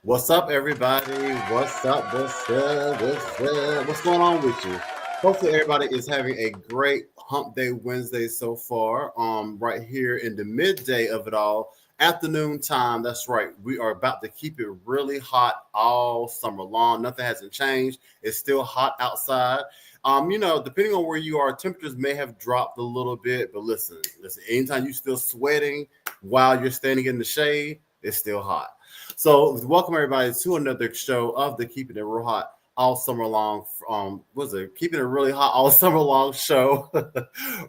What's up, everybody? What's up? What's up? What's up? What's going on with you? Hopefully, everybody is having a great Hump Day Wednesday so far. Right here in the midday of it all, afternoon time. That's right. We are about to keep it really hot all summer long. Nothing hasn't changed. It's still hot outside. Depending on where you are, temperatures may have dropped a little bit, but listen. Anytime you're still sweating while you're standing in the shade, it's still hot. So, welcome everybody to another show of the Keeping It Real Hot all summer long. Was it Keeping It Really Hot all summer long show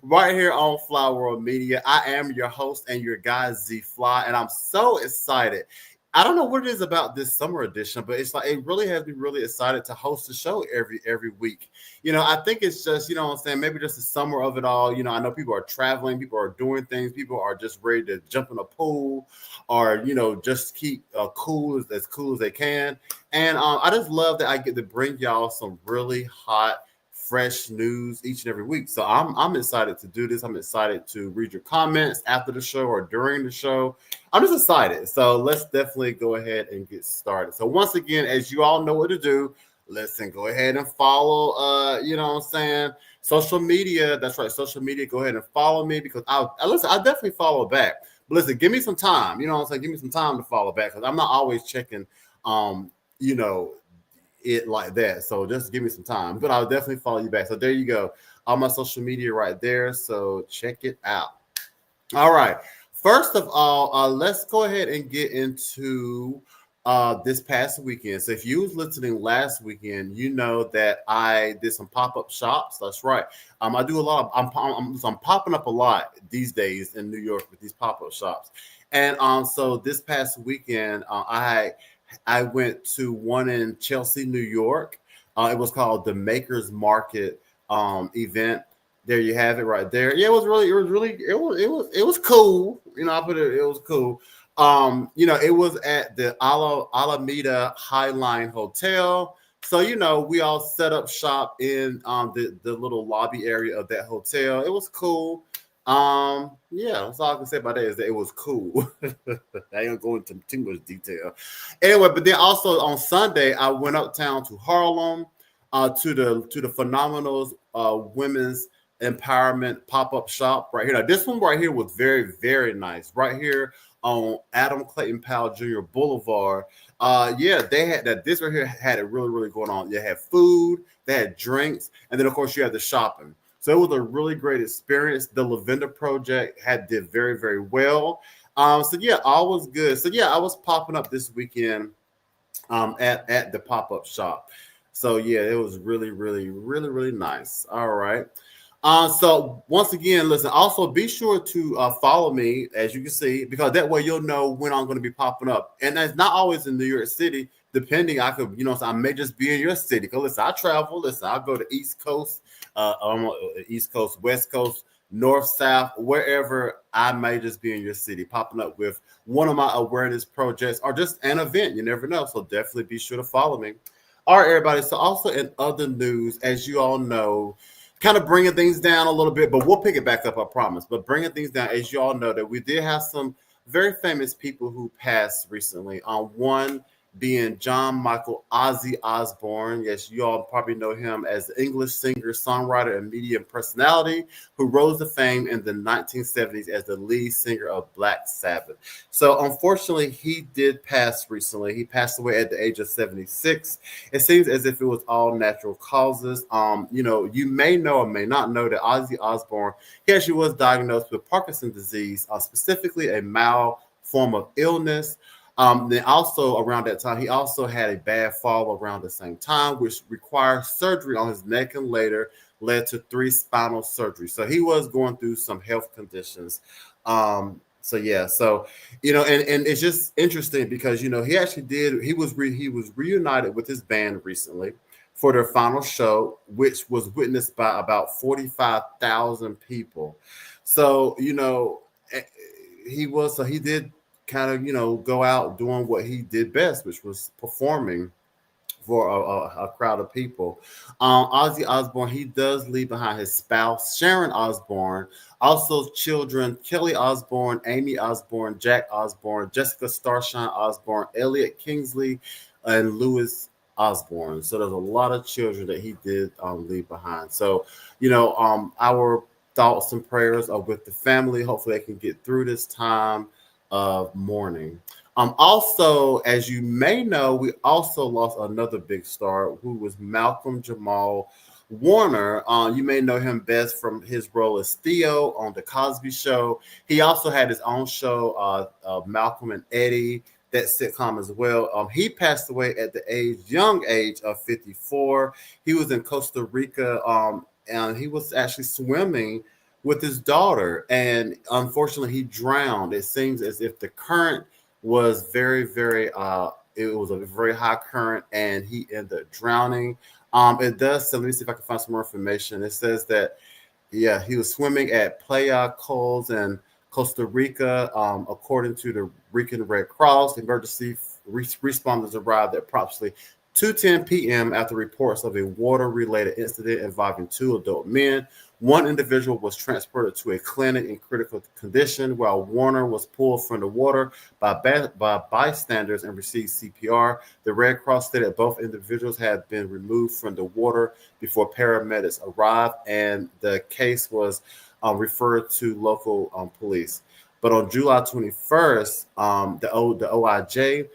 right here on Fly World Media? I am your host and your guy Z Fly, and I'm so excited. I don't know what it is about this summer edition, but it's like it really has me really excited to host the show every week. I think it's just, what I'm saying, maybe just the summer of it all. I know people are traveling, people are doing things, people are just ready to jump in a pool or, just keep cool as they can. And I just love that I get to bring y'all some really hot, fresh news each and every week. So I'm excited to do this. I'm excited to read your comments after the show or during the show. I'm just excited. So let's definitely go ahead and get started. So once again, as you all know what to do, listen, go ahead and follow, social media. That's right, social media. Go ahead and follow me because I definitely follow back. But listen, give me some time. Give me some time to follow back because I'm not always checking, you know, it like that. So just give me some time, but I'll definitely follow you back. So there you go. All my social media right there. So check it out. All right. First of all, let's go ahead and get into this past weekend. So if you was listening last weekend, you know that I did some pop-up shops. That's right. I do a lot of I'm popping up a lot these days in New York with these pop-up shops. And so this past weekend, I went to one in Chelsea, New York. It was called the Makers Market event. There you have it right there. Yeah, it was cool. It was cool. It was at the Alameda Highline Hotel. So, we all set up shop in the little lobby area of that hotel. It was cool. Yeah, that's all I can say about that is that it was cool. I ain't gonna go into too much detail. Anyway, but then also on Sunday, I went uptown to Harlem, to the Phenomenals Women's Empowerment pop-up shop right here. Now, this one right here was very, very nice. Right here on Adam Clayton Powell Jr. Boulevard. Yeah, they had that. This right here had it really, really going on. They had food, they had drinks, and then of course you had the shopping. So it was a really great experience. The Lavender Project did very, very well. So yeah, all was good. So yeah, I was popping up this weekend at the pop-up shop. So yeah, it was really, really, really, really nice. All right. So once again, listen, also be sure to follow me, as you can see, because that way you'll know when I'm going to be popping up. And that's not always in New York City, depending. So I may just be in your city. Because listen, I travel. Listen, I go to East Coast, East Coast, West Coast, North, South, wherever. I may just be in your city, popping up with one of my awareness projects or just an event. You never know. So definitely be sure to follow me. All right, everybody. So also in other news, as you all know, kind of bringing things down a little bit, but we'll pick it back up, I promise. But bringing things down, as you all know, that we did have some very famous people who passed recently. One being John Michael Ozzy Osbourne. Yes, you all probably know him as the English singer, songwriter, and media personality who rose to fame in the 1970s as the lead singer of Black Sabbath. So unfortunately, he did pass recently. He passed away at the age of 76. It seems as if it was all natural causes. You may know or may not know that Ozzy Osbourne, he actually was diagnosed with Parkinson's disease, specifically a mild form of illness. Then also around that time, he also had a bad fall around the same time, which required surgery on his neck and later led to 3 spinal surgeries. So he was going through some health conditions. So yeah, so and it's just interesting because he was reunited with his band recently for their final show, which was witnessed by about 45,000 people. So he did kind of go out doing what he did best, which was performing for a crowd of people. Ozzy Osbourne, he does leave behind his spouse, Sharon Osbourne, also children, Kelly Osbourne, Amy Osbourne, Jack Osbourne, Jessica Starshine Osbourne, Elliot Kingsley, and Louis Osbourne. So there's a lot of children that he did leave behind. So, our thoughts and prayers are with the family. Hopefully they can get through this time of mourning. Also, as you may know, we also lost another big star who was Malcolm Jamal Warner. You may know him best from his role as Theo on The Cosby Show. He also had his own show, Malcolm and Eddie, that sitcom as well. He passed away at the young age of 54. He was in Costa Rica, and he was actually swimming with his daughter, and unfortunately, he drowned. It seems as if the current was very, very. It was a very high current, and he ended up drowning. It does. So let me see if I can find some more information. It says that yeah, he was swimming at Playa Coles in Costa Rica. According to the Rican Red Cross, emergency responders arrived at approximately 2:10 p.m. after reports of a water-related incident involving two adult men. One individual was transported to a clinic in critical condition, while Warner was pulled from the water by bystanders and received CPR. The Red Cross stated both individuals had been removed from the water before paramedics arrived, and the case was referred to local police. But on July 21st, the OIJ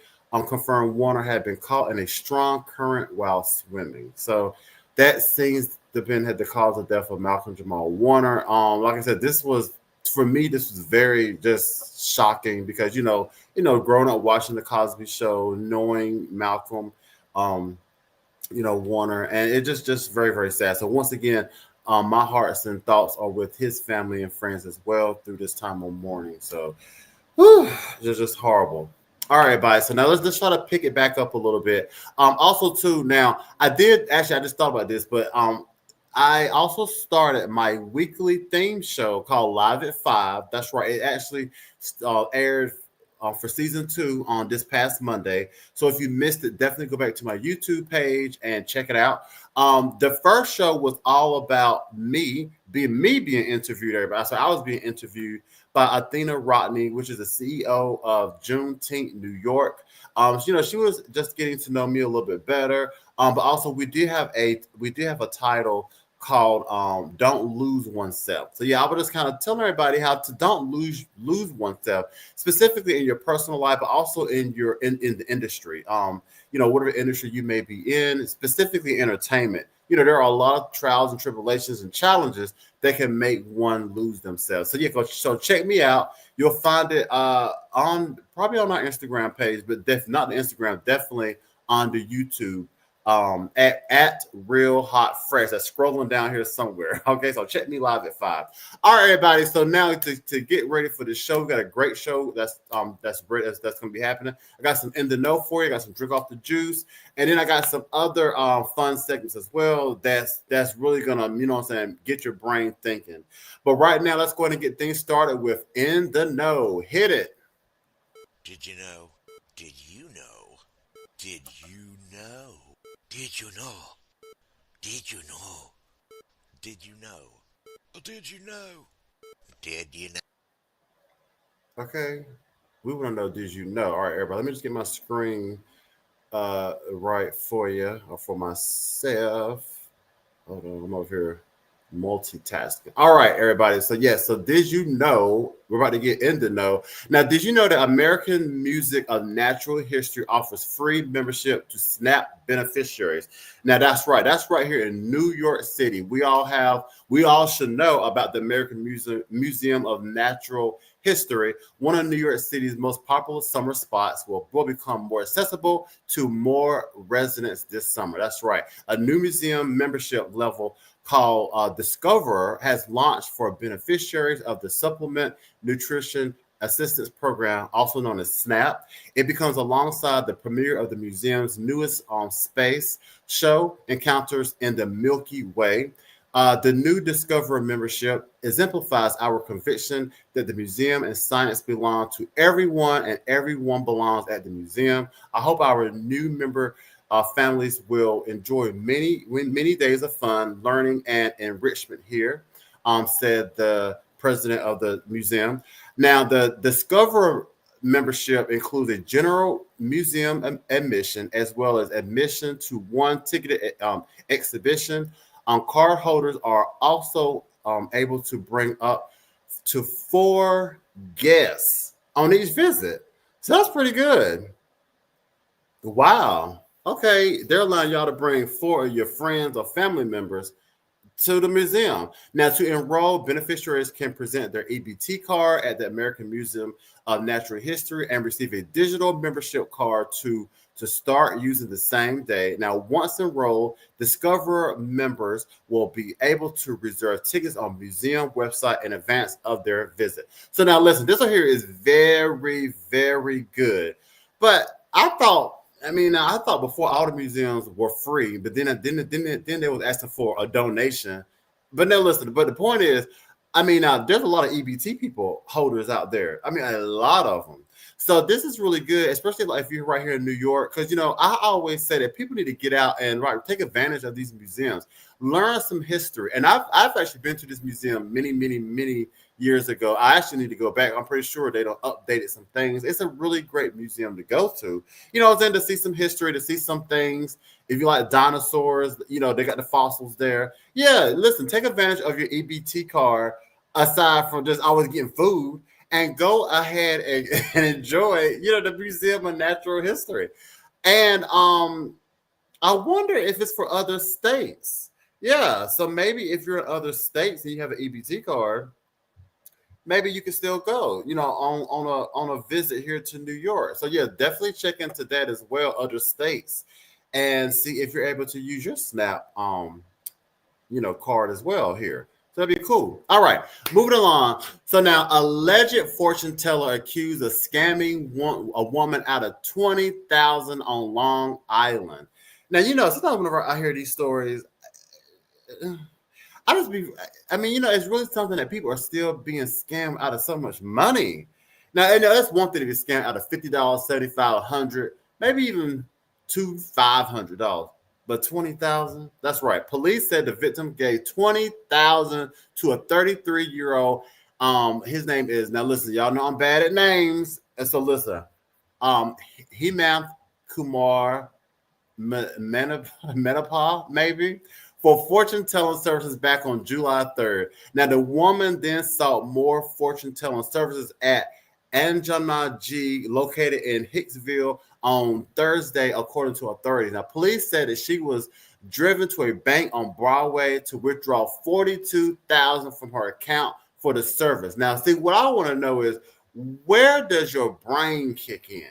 confirmed Warner had been caught in a strong current while swimming. So that seems to have been the cause of death of Malcolm Jamal Warner. Like I said, this was very just shocking because growing up watching the Cosby Show, knowing Malcolm, Warner, and it just very, very sad. So once again, my hearts and thoughts are with his family and friends as well through this time of mourning. So it's just horrible. All right, bye. So now let's try to pick it back up a little bit. Also, too, now I just thought about this, but I also started my weekly theme show called Live at 5. That's right. It actually aired for season 2 on this past Monday. So if you missed it, definitely go back to my YouTube page and check it out. The first show was all about me being interviewed, everybody. So I was being interviewed by Athena Rodney, which is the CEO of Juneteenth New York. She was just getting to know me a little bit better. But also we did have a title called Don't Lose Oneself. So yeah, I was just kind of telling everybody how to don't lose oneself, specifically in your personal life, but also in the industry. Whatever industry you may be in, specifically entertainment. There are a lot of trials and tribulations and challenges that can make one lose themselves. So yeah, so check me out. You'll find it probably on our Instagram page, but not the Instagram, definitely on the YouTube. At Real Hot Fresh. That's scrolling down here somewhere. Okay, so check me live at 5. All right, everybody. So now to get ready for the show, we got a great show that's great. That's gonna be happening. I got some In da Kno for you. I got some Drink Off the Juice, and then I got some other fun segments as well. That's really gonna get your brain thinking. But right now, let's go ahead and get things started with In da Kno. Hit it. Did you know? Did you know? Did you know? Did you know? Did you know? Did you know? Did you know? Did you know? Okay. We want to know, did you know? All right, everybody. Let me just get my screen right for you or for myself. Hold on, I'm over here multitasking. All right, everybody. So so did you know we're about to get in the know? Now, did you know that American Music of Natural History offers free membership to SNAP beneficiaries? Now, that's right. That's right here in New York City. We all should know about the American Museum of Natural History. One of New York City's most popular summer spots will become more accessible to more residents this summer. That's right. A new museum membership level called Discoverer has launched for beneficiaries of the Supplement Nutrition Assistance Program, also known as SNAP. It becomes alongside the premiere of the museum's newest space show, Encounters in the Milky Way. The new Discoverer membership exemplifies our conviction that the museum and science belong to everyone and everyone belongs at the museum. I hope our new member families will enjoy many days of fun, learning, and enrichment here, said the president of the museum. Now, the Discover membership includes a general museum admission as well as admission to one ticketed exhibition. Card holders are also able to bring up to 4 guests on each visit. So that's pretty good. Wow. Okay, they're allowing y'all to bring 4 of your friends or family members to the museum. Now, to enroll, beneficiaries can present their EBT card at the American Museum of Natural History and receive a digital membership card to start using the same day. Now, once enrolled, Discover members will be able to reserve tickets on museum website in advance of their visit. So now listen, this one here is very, very good. But I thought before all the museums were free, but then they was asking for a donation. But now listen, but the point is, there's a lot of EBT people holders out there. A lot of them. So this is really good, especially like if you're right here in New York, because I always say that people need to get out and take advantage of these museums, learn some history. And I've actually been to this museum many years ago. I actually need to go back. I'm pretty sure they don't updated some things. It's a really great museum to go to. Then to see some history, to see some things. If you like dinosaurs, they got the fossils there. Yeah, listen, take advantage of your EBT card aside from just always getting food. And go ahead and enjoy, the Museum of Natural History. And I wonder if it's for other states. Yeah, so maybe if you're in other states and you have an EBT card, maybe you can still go, on a visit here to New York. So yeah, definitely check into that as well, other states, and see if you're able to use your SNAP, card as well here. So that'd be cool. All right, moving along. So now, alleged fortune teller accused of scamming a woman out of $20,000 on Long Island. Now, sometimes whenever I hear these stories, it's really something that people are still being scammed out of so much money. Now, that's one thing to be scammed out of $50, $75, $100, maybe even $500. But $20,000, that's right. Police said the victim gave $20,000 to a 33-year-old. His name is, now listen, y'all know I'm bad at names, and so listen. Hemant Kumar Menapa, maybe, for fortune telling services back on July 3rd. Now the woman then sought more fortune telling services at Anjana G, located in Hicksville, on Thursday, according to authorities. Now, police said that she was driven to a bank on Broadway to withdraw $42,000 from her account for the service. Now, see, what I want to know is, where does your brain kick in?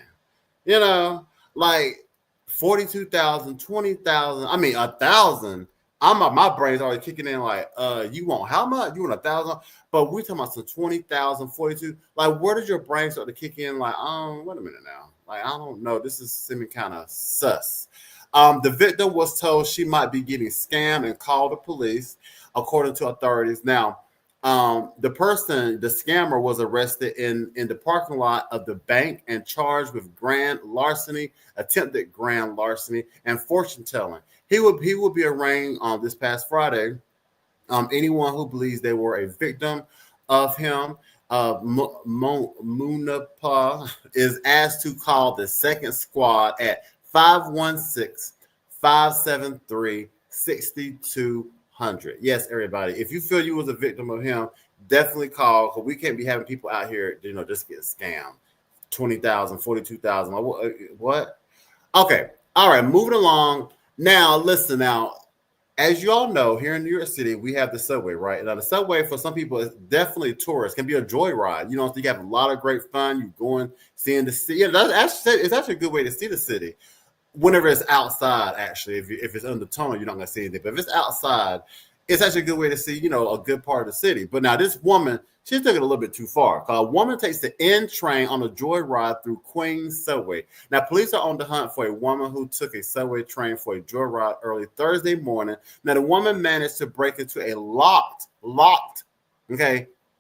Like 42,000, 20,000, 1,000. My brain's already kicking in like, you want how much? You want 1,000? But we're talking about some 20,000, 42. Like, where does your brain start to kick in? Like, wait a minute now. Like, I don't know. This is seeming kind of sus. The victim was told she might be getting scammed and called the police, according to authorities. Now, the scammer was arrested in the parking lot of the bank and charged with attempted grand larceny, and fortune telling. He will be arraigned this past Friday. Anyone who believes they were a victim of him, Munapa, is asked to call the second squad at 516-573-6200. Yes, everybody. If you feel you was a victim of him, definitely call, because we can't be having people out here, just get scammed. 20,000, 42,000. What? Okay. All right. Moving along. Now, listen. Now, as you all know, here in New York City, we have the subway, right? Now, the subway for some people is definitely tourists. Can be a joyride. So you have a lot of great fun. You going, seeing the city. It's actually a good way to see the city. Whenever it's outside, actually, if it's under the tunnel, you're not going to see anything. But if it's outside, it's actually a good way to see, a good part of the city. But now this woman, she took it a little bit too far. A woman takes the N train on a joyride through Queens subway. Now, police are on the hunt for a woman who took a subway train for a joyride early Thursday morning. Now, the woman managed to break into a locked,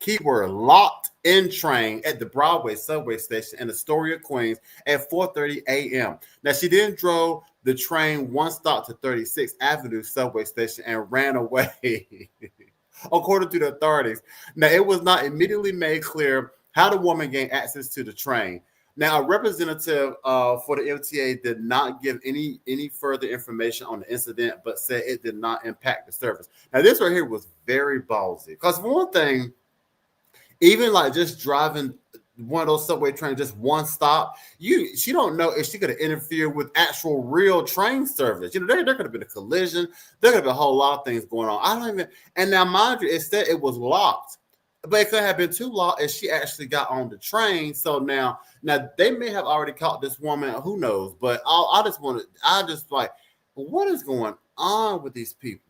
keyword locked in train at the Broadway subway station in Astoria, Queens at 4:30 a.m. Now, she then drove the train one stop to 36th Avenue subway station and ran away, according to the authorities. Now, it was not immediately made clear how the woman gained access to the train. Now, a representative for the MTA did not give any further information on the incident, but said it did not impact the service. Now, this right here was very ballsy because, for one thing, even like just driving one of those subway trains, just one stop, she don't know if she could have interfered with actual real train service. You know, there could have been a collision. There could have been a whole lot of things going on. I don't even. And now, mind you, it said it was locked, but it could have been too locked if she actually got on the train. So now they may have already caught this woman. Who knows? But I just like, what is going on with these people?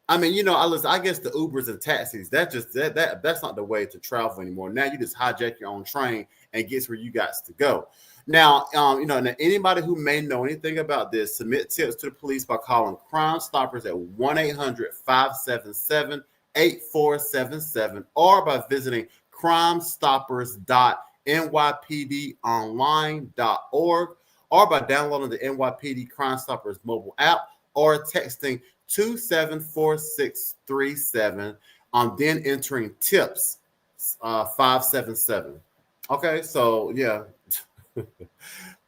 I mean, you know, I guess the Ubers and taxis, that's not the way to travel anymore. Now you just hijack your own train and gets where you got to go. Now, you know, anybody who may know anything about this, submit tips to the police by calling Crime Stoppers at 1-800-577-8477 or by visiting crimestoppers.nypdonline.org or by downloading the NYPD Crime Stoppers mobile app or texting 274637, then entering tips 577. Okay, so yeah.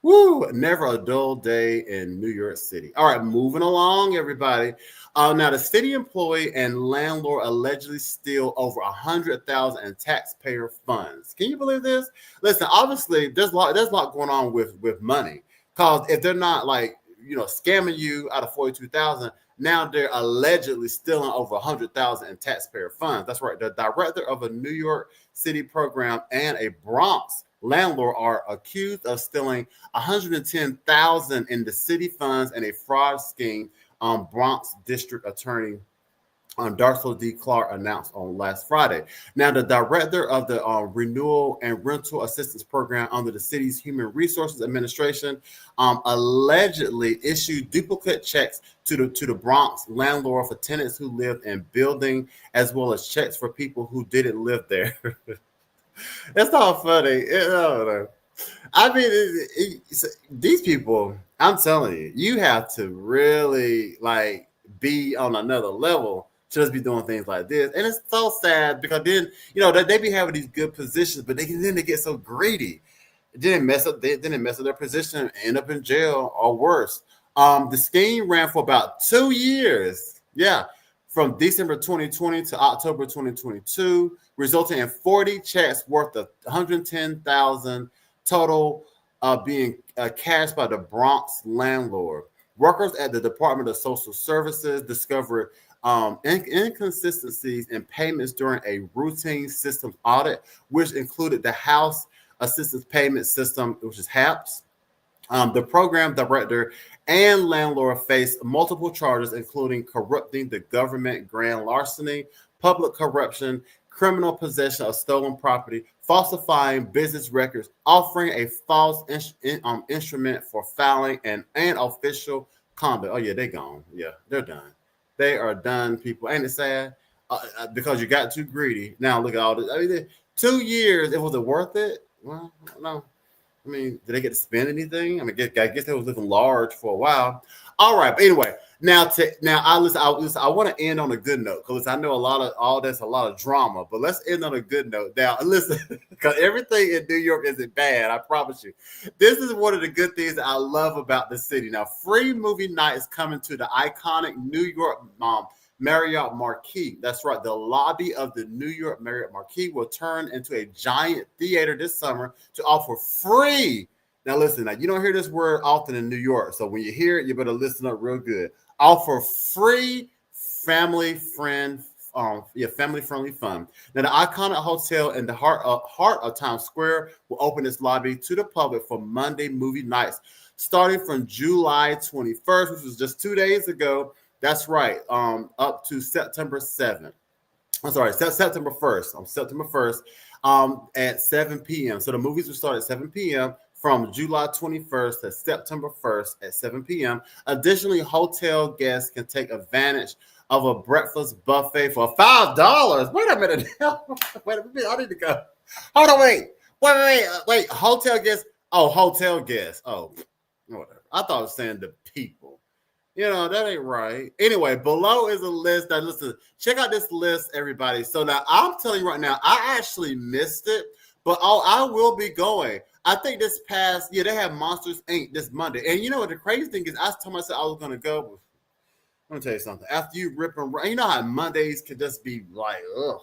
Woo, never a dull day in New York City. All right, moving along, everybody. Now, the city employee and landlord allegedly steal over $100,000 in taxpayer funds. Can you believe this? Listen, obviously, there's a lot going on with money. Because if they're not like, you know, scamming you out of $42,000, now they're allegedly stealing over $100,000 in taxpayer funds. That's right. The director of a New York City program and a Bronx landlord are accused of stealing $110,000 in the city funds and a fraud scheme. Bronx District Attorney Darcel D. Clark announced on last Friday. Now, the director of the Renewal and Rental Assistance Program under the city's Human Resources Administration allegedly issued duplicate checks to the Bronx landlord for tenants who lived in building, as well as checks for people who didn't live there. That's not funny. I don't know. I mean, these people, I'm telling you, you have to really like be on another level to just be doing things like this. And it's so sad because then, you know, they be having these good positions, but then they get so greedy. It didn't mess up their position and end up in jail or worse. The scheme ran for about 2 years. Yeah. From December 2020 to October 2022, resulting in 40 checks worth of $110,000 total being cashed by the Bronx landlord. Workers at the Department of Social Services discovered inconsistencies in payments during a routine systems audit, which included the House Assistance Payment System, which is HAPS. The program director and landlord faced multiple charges, including corrupting the government, grand larceny, public corruption, criminal possession of stolen property, falsifying business records, offering a false instrument for filing, and official conduct. Oh, yeah, they're gone. Yeah, they're done. They are done, people. Ain't it sad? Because you got too greedy. Now, look at all this. I mean, 2 years, was it worth it? Well, no. I mean, did they get to spend anything? I mean, I guess they was living large for a while. All right, but anyway, I want to end on a good note because I know a lot of drama, but let's end on a good note. Now, listen, because everything in New York isn't bad, I promise you. This is one of the good things that I love about the city. Now, free movie night is coming to the iconic New York Marriott Marquis. That's right. The lobby of the New York Marriott Marquis will turn into a giant theater this summer to offer free. Now, listen, you don't hear this word often in New York. So when you hear it, you better listen up real good. Offer free family-friendly fun. Now, the iconic hotel in the heart of Times Square will open its lobby to the public for Monday movie nights, starting from July 21st, which was just 2 days ago. That's right. Up to September 7th. I'm sorry, September 1st. September 1st at 7 p.m. So the movies will start at 7 p.m. from July 21st to September 1st at 7 p.m. Additionally, hotel guests can take advantage of a breakfast buffet for $5. Wait a minute. Wait a minute. I need to go. Hold on, wait. Hotel guests. Oh, hotel guests. Oh, whatever. I thought it was saying the people. That ain't right. Anyway, below is a list. Now, listen, check out this list, everybody. So now I'm telling you right now, I actually missed it, but I will be going. I think this past, they have Monsters Inc. this Monday. And what the crazy thing is, I told myself I was going to go. Let me tell you something. After you rip and run, how Mondays can just be like, ugh.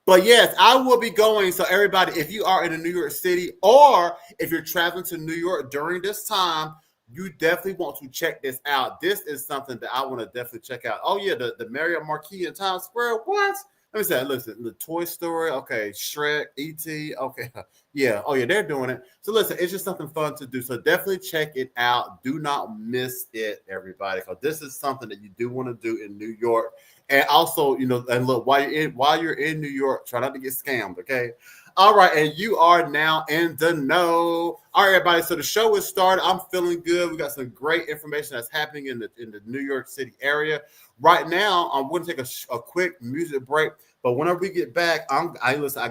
But yes, I will be going. So everybody, if you are in the New York City or if you're traveling to New York during this time, you definitely want to check this out. This is something that I want to definitely check out. Oh, yeah, the Marriott Marquis in Times Square. What? Let me say, listen, the Toy Story. Okay, Shrek, E.T. Okay, yeah. Oh, yeah, they're doing it. So listen, it's just something fun to do. So definitely check it out. Do not miss it, everybody, because this is something that you do want to do in New York. And also, and look, while you're in New York, try not to get scammed, okay? All right, and you are now in the know. All right, everybody. So the show is started. I'm feeling good. We got some great information that's happening in the New York City area right now. I'm going to take a quick music break, but whenever we get back, I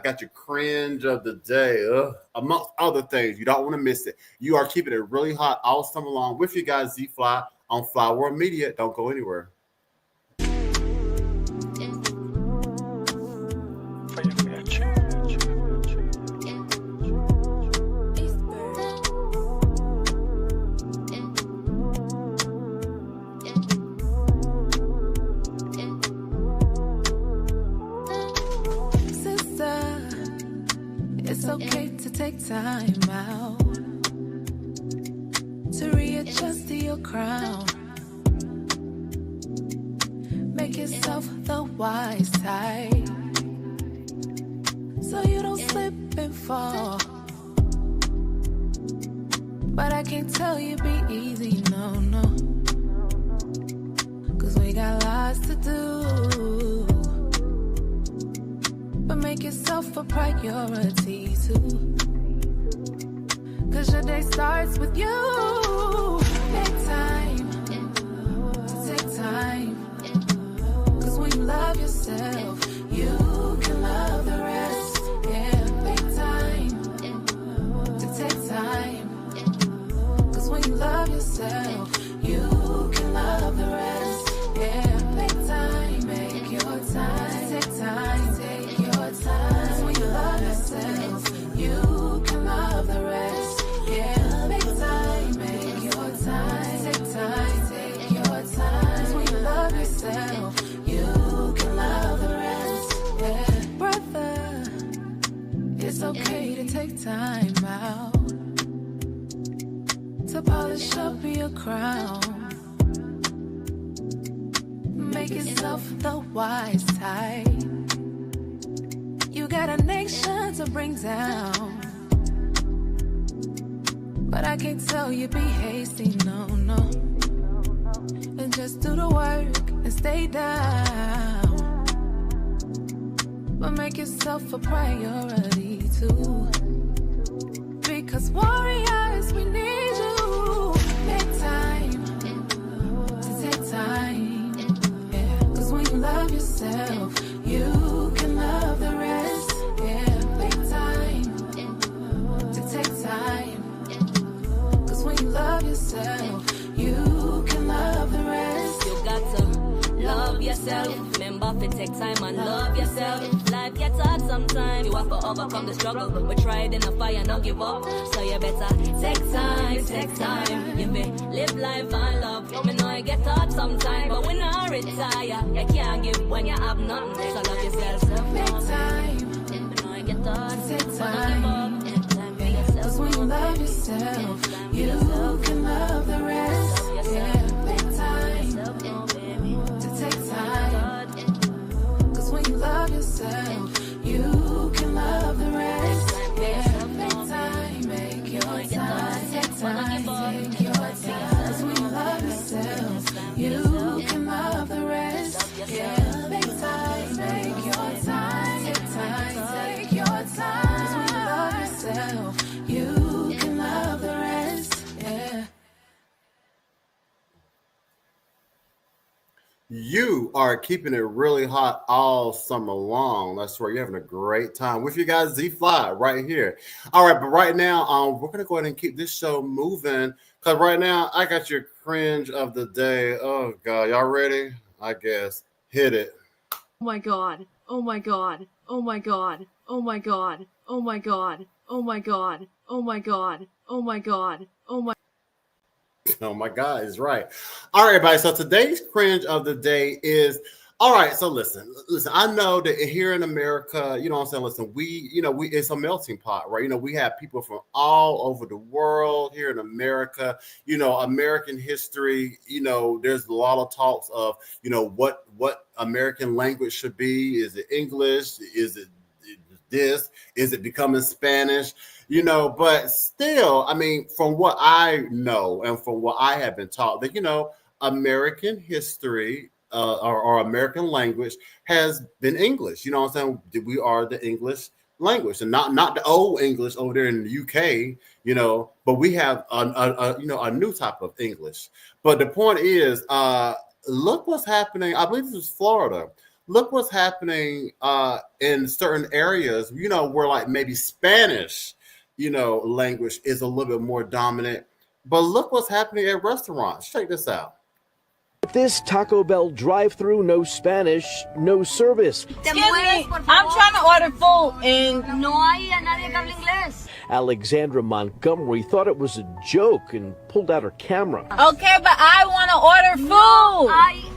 got your cringe of the day, amongst other things. You don't want to miss it. You are keeping it really hot all summer long with you guys, Z Fly on Fly World Media. Don't go anywhere. Time out to readjust to your crown. Make yourself the wise type so you don't slip and fall. But I can't tell you be easy, no. Cause we got lots to do. But make yourself a priority too. Cause your day starts with you. Take time to take time. Cause when you love yourself, you can love the rest. Yeah, take time to take time. Cause when you love yourself, you can love the rest. Yeah, take time, make your time. Take time, take your time. Cause when you love yourself, you can love the rest. Yeah, make time, make your time. Take time, take your time. Cause when you love yourself, you can love the rest. Yeah, brother, it's okay to take time out to polish up your crown. Make yourself the wise type. You got a nation to bring down. But I can't tell you be hasty, no. And just do the work and stay down. But make yourself a priority too. Because warriors, we need you. Take time to take time. Yeah. Cause when you love yourself, you can love the rest. Yeah, take time to take time. When you love yourself, you can love the rest. You got to love yourself. Remember to take time and love yourself. Life gets hard sometimes. You have to overcome the struggle. But try it in the fire, not give up. So you better take time, take time. You may live life and love. Me know you get hard sometimes, but when I retire, you can't give when you have nothing. So love yourself. Take time. Me know you get hard, take time. Cause when you love yourself, you can love the rest. Yeah, take time to take time. Cause when you love yourself, you can love the rest. Yeah, take time, make your time. Take time, take your time. Cause when you love yourself, you can love the rest. Yeah, take time, make your time. Take time, take your time. Cause when you love yourself, you can love the rest. Yeah. you are keeping it really hot all summer long. That's right. You're having a great time with you guys, Z Fly, right here. All right, but right now, we're gonna go ahead and keep this show moving because right now I got your cringe of the day. Oh God, y'all ready? I guess hit it. Oh my god. Oh my god. Oh my god. Oh my god. Oh my god. Oh my god. Oh my god. Oh my god. Oh my Oh my God, is right. All right, everybody. So today's cringe of the day is all right. So listen. I know that here in America, you know what I'm saying? Listen, we it's a melting pot, right? We have people from all over the world here in America. American history, there's a lot of talks of, what American language should be. Is it English? Is it this? Is it becoming Spanish? But still, I mean, from what I know and from what I have been taught, that American history or American language has been English. You know what I'm saying? We are the English language, and not the old English over there in the UK. But we have a new type of English. But the point is, look what's happening. I believe this is Florida. Look what's happening in certain areas, where like maybe Spanish, language is a little bit more dominant. But look what's happening at restaurants. Check this out. This Taco Bell drive-thru, no Spanish, no service. Excuse me, I'm trying to order food and no hay a nadie que hable inglés. Alexandra Montgomery thought it was a joke and pulled out her camera. Okay, but I want to order food.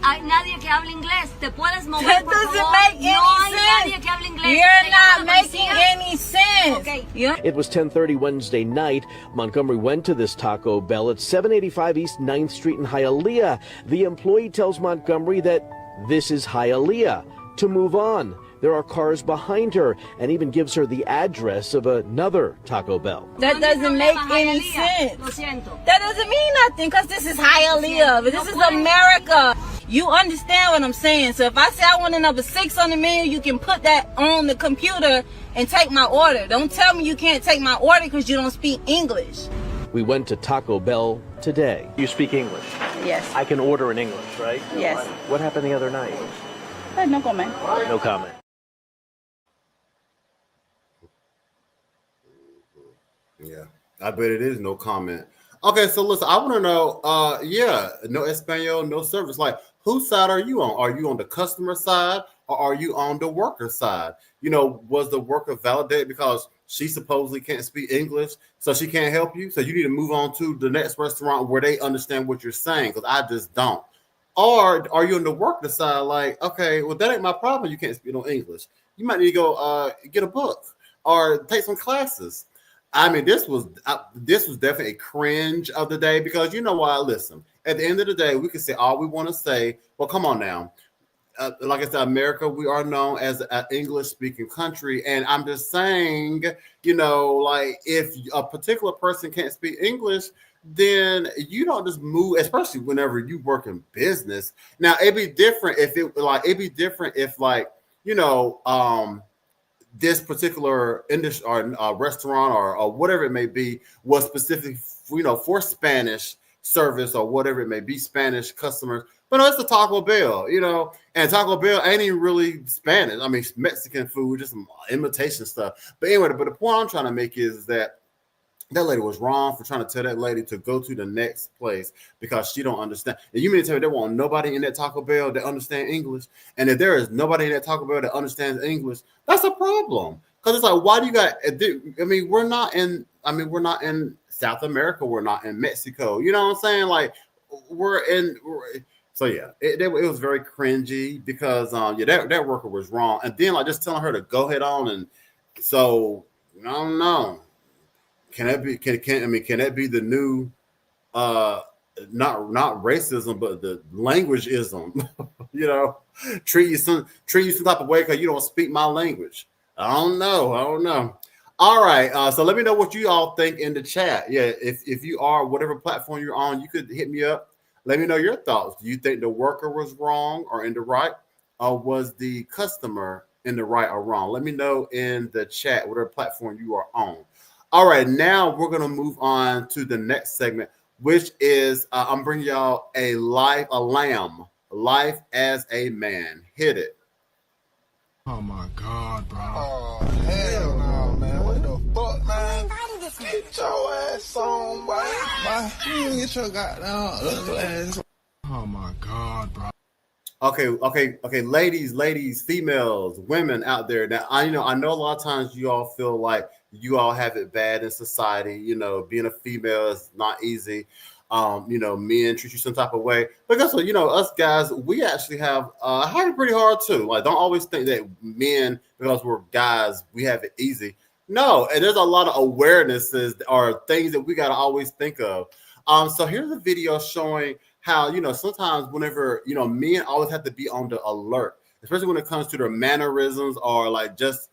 Hay nadie que hable inglés. ¿Te puedes mover, That por doesn't favor? make any No hay sense. nadie que hable inglés. You're not Llega la making policía. any sense. Okay. It was 10:30 Wednesday night. Montgomery went to this Taco Bell at 785 East 9th Street in Hialeah. The employee tells Montgomery that this is Hialeah. To move on, there are cars behind her, and even gives her the address of another Taco Bell. That doesn't make any sense. Lo siento. That doesn't mean nothing because this is Hialeah, but this is America. You understand what I'm saying? So if I say I want a number 6 on the menu, you can put that on the computer and take my order. Don't tell me you can't take my order because you don't speak English. We went to Taco Bell today. You speak English? Yes. I can order in English, right? Yes. What happened the other night? No comment. No comment. Yeah, I bet it is no comment. Okay, so listen, I want to know, no Espanol, no service. Like, whose side are you on? Are you on the customer side or are you on the worker side? Was the worker validated because she supposedly can't speak English, so she can't help you? So you need to move on to the next restaurant where they understand what you're saying, because I just don't. Or are you on the worker side? Like, okay, well, that ain't my problem. You can't speak no English. You might need to go get a book or take some classes. I mean, this was definitely a cringe of the day, because you know why? Listen, at the end of the day, we can say all we want to say. Well, come on now. Like I said, America, we are known as an English-speaking country, and I'm just saying, like if a particular person can't speak English, then you don't just move, especially whenever you work in business. Now, it'd be different if this particular industry or restaurant or whatever it may be was specific, for Spanish service or whatever it may be, Spanish customers. But no, it's the Taco Bell, and Taco Bell ain't even really Spanish. I mean, Mexican food, just some imitation stuff. But anyway, but the point I'm trying to make is that lady was wrong for trying to tell that lady to go to the next place because she don't understand. And you mean to tell me there won't nobody in that Taco Bell that understand English? And if there is nobody in that Taco Bell that understands English, that's a problem. Because it's like, why do you got? I mean, we're not in South America. We're not in Mexico. You know what I'm saying? Like, so yeah, it was very cringy because that worker was wrong, and then like just telling her to go head on, and so I don't know. Can that be the new not racism, but the languageism? Treat you some type of way because you don't speak my language. I don't know. All right, so let me know what you all think in the chat. Yeah, if you are whatever platform you're on, you could hit me up. Let me know your thoughts. Do you think the worker was wrong or in the right, or was the customer in the right or wrong? Let me know in the chat, whatever platform you are on. All right, now we're going to move on to the next segment, which is I'm bringing y'all a lamb life as a man. Hit it. Oh my God, bro. Oh, hell no, man. What the fuck, man? Get your ass on, boy. You get your goddamn ugly ass. Oh my God, bro. Okay. Ladies, females, women out there. Now, I know a lot of times you all feel like you all have it bad in society. You know, being a female is not easy. Men treat you some type of way. But guess what? Us guys, we actually have it pretty hard too. Like, don't always think that men, because we're guys, we have it easy. No, and there's a lot of awarenesses or things that we got to always think of. So here's a video showing how, sometimes whenever, men always have to be on the alert, especially when it comes to their mannerisms or like just,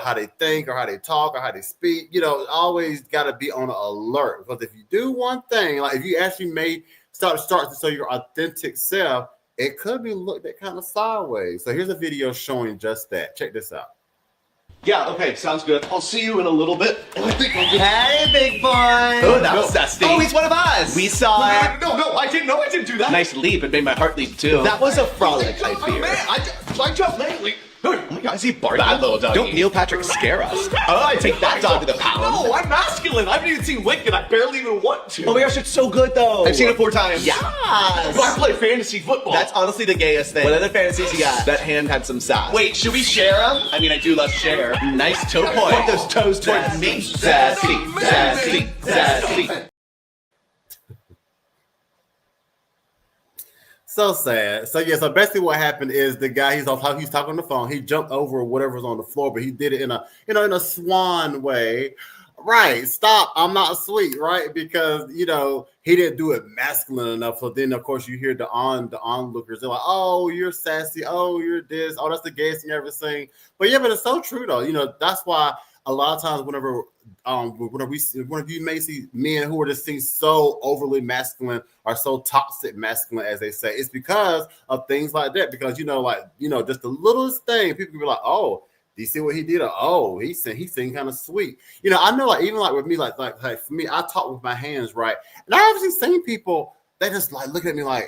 how they think or how they talk or how they speak, always got to be on the alert. Because if you do one thing, like if you actually may start to show your authentic self, it could be looked at kind of sideways. So here's a video showing just that. Check this out. Yeah, okay, sounds good. I'll see you in a little bit. Hey, big boy! Oh, that was zesty. Oh, he's one of us! We saw it. No, I didn't do that. Nice leap. It made my heart leap, too. That was a frolic, I fear. Man, I jumped lately. Oh my God, is he barking? Bad little doggy. Don't Neil Patrick scare us. Oh, I take that dog to the pound. No, I'm masculine. I haven't even seen Wicked. I barely even want to. Oh my gosh, it's so good, though. I've seen it 4 times. Yes! But I play fantasy football. That's honestly the gayest thing. What other fantasies you got? That hand had some sass. Wait, should we share them? I mean, I do love share. Nice toe point. Point those toes towards me. Sassy. So sad. So basically what happened is the guy, he's talking on the phone. He jumped over whatever's on the floor, but he did it in a swan way. Right. Stop. I'm not sweet. Right. Because, he didn't do it masculine enough. So then, of course, you hear the onlookers. They're like, oh, you're sassy. Oh, you're this. Oh, that's the gayest thing you ever seen. But yeah, but it's so true, though. That's why a lot of times whenever you may see men who are just seen so overly masculine or so toxic masculine, as they say, it's because of things like that. Because, just the littlest thing, people can be like, oh, do you see what he did? Or, oh, he seemed kind of sweet. I know, like, even like with me, like for me, I talk with my hands, right? And I haven't seen people, they just like looking at me while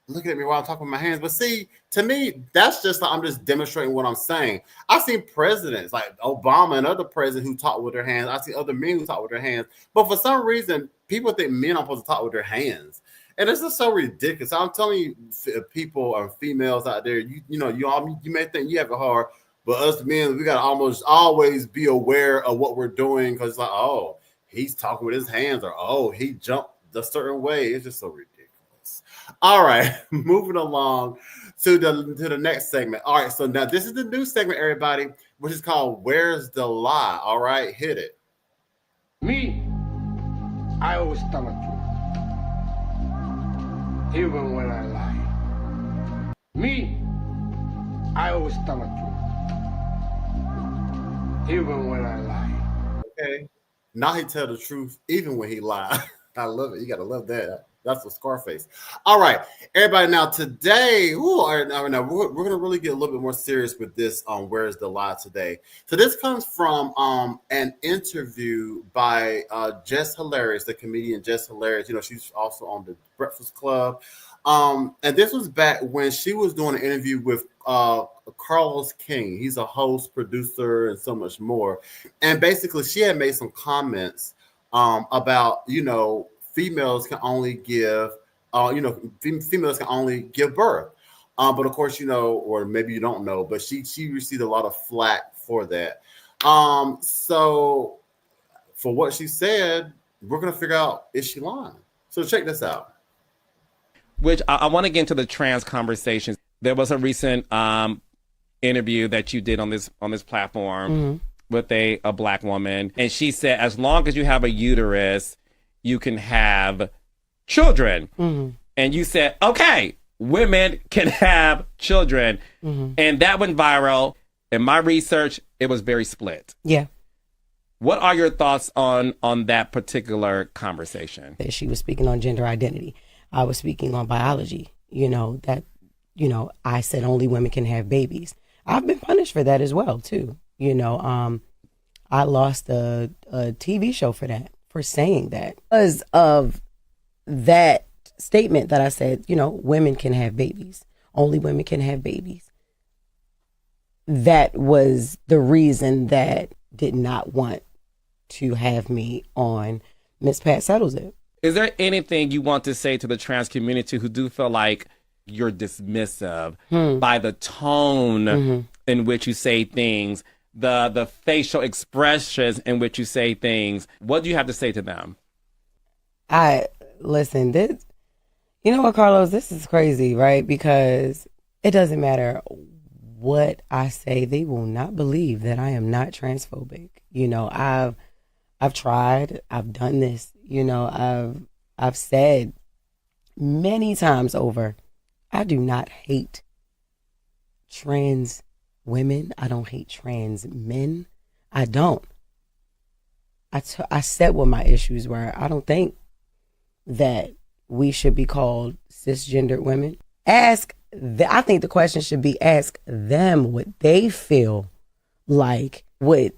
I'm talking with my hands. But see, to me, that's just like I'm just demonstrating what I'm saying. I've seen presidents like Obama and other presidents who talk with their hands. I've seen other men who talk with their hands. But for some reason, people think men are supposed to talk with their hands. And it's just so ridiculous. I'm telling you, people or females out there, you may think you have it hard, but us men, we got to almost always be aware of what we're doing, because it's like, oh, he's talking with his hands, or oh, he jumped a certain way. It's just so ridiculous. All right, moving along to the next segment. All right, so now this is the new segment, everybody, which is called Where's the Lie? All right, hit it. Me, I always tell the truth, even when I lie. Me, I always tell the truth, even when I lie. Okay, now he tell the truth even when he lie. I love it. You gotta love that. That's a Scarface. All right, everybody. Now today, we're gonna really get a little bit more serious with this. Where's the lie today? So this comes from an interview by Jess Hilarious, the comedian Jess Hilarious. She's also on the Breakfast Club. And this was back when she was doing an interview with Carlos King. He's a host, producer, and so much more. And basically, she had made some comments about females can only give, females can only give birth. But of course, or maybe you don't know, but she received a lot of flack for that. So for what she said, we're going to figure out, is she lying? So check this out. Which I want to get into the trans conversation. There was a recent interview that you did on this platform with a black woman. And she said, as long as you have a uterus, you can have children. And you said, okay, women can have children. And that went viral. In my research, it was very split. Yeah. What are your thoughts on that particular conversation? That she was speaking on gender identity. I was speaking on biology, I said only women can have babies. I've been punished for that as well, too. I lost a TV show for that, for saying that. Because of that statement that I said, women can have babies. only women can have babies. That was the reason that did not want to have me on Miss Pat Settles It. Is there anything you want to say to the trans community who do feel like you're dismissive by the tone in which you say things, the facial expressions in which you say things? What do you have to say to them? Listen, this, you know what, Carlos, this is crazy, right? Because it doesn't matter what I say, they will not believe that I am not transphobic. You know, I've tried, I've done this, you know, I've said many times over, I do not hate trans women. I don't hate trans men. I don't. I said what my issues were. I don't think that we should be called cisgendered women. I think the question should be, ask them what they feel like, what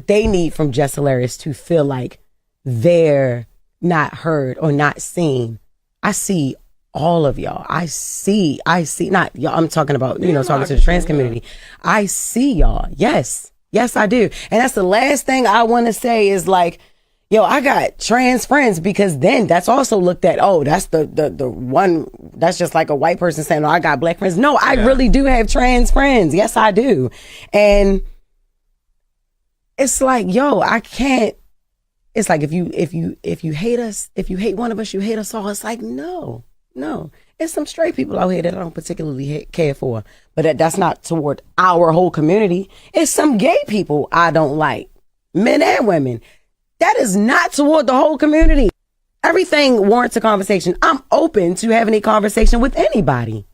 they need from Just Hilarious to feel like they're not heard or not seen. I see all of y'all. I see not y'all. I'm talking about, you know, talking to the trans community. I see y'all. Yes, I do. And that's the last thing I want to say is like, yo, I got trans friends, because then that's also looked at, oh, that's the one, that's just like a white person saying, oh, I got black friends. No, I really do have trans friends. Yes, I do. And it's like, yo, I can't, it's like if you hate us, if you hate one of us, you hate us all. It's like, no. It's some straight people out here that I don't particularly care for, but that's not toward our whole community. It's some gay people I don't like, men and women. That is not toward the whole community. Everything warrants a conversation. I'm open to having a conversation with anybody.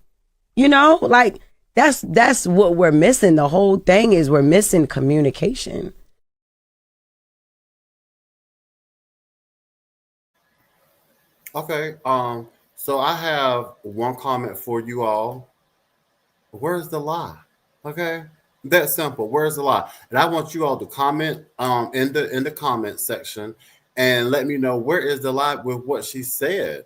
You know, like that's what we're missing. The whole thing is we're missing communication. Okay. So I have one comment for you all. Where's the lie? Okay. That simple. Where's the lie? And I want you all to comment in the comment section and let me know where is the lie with what she said.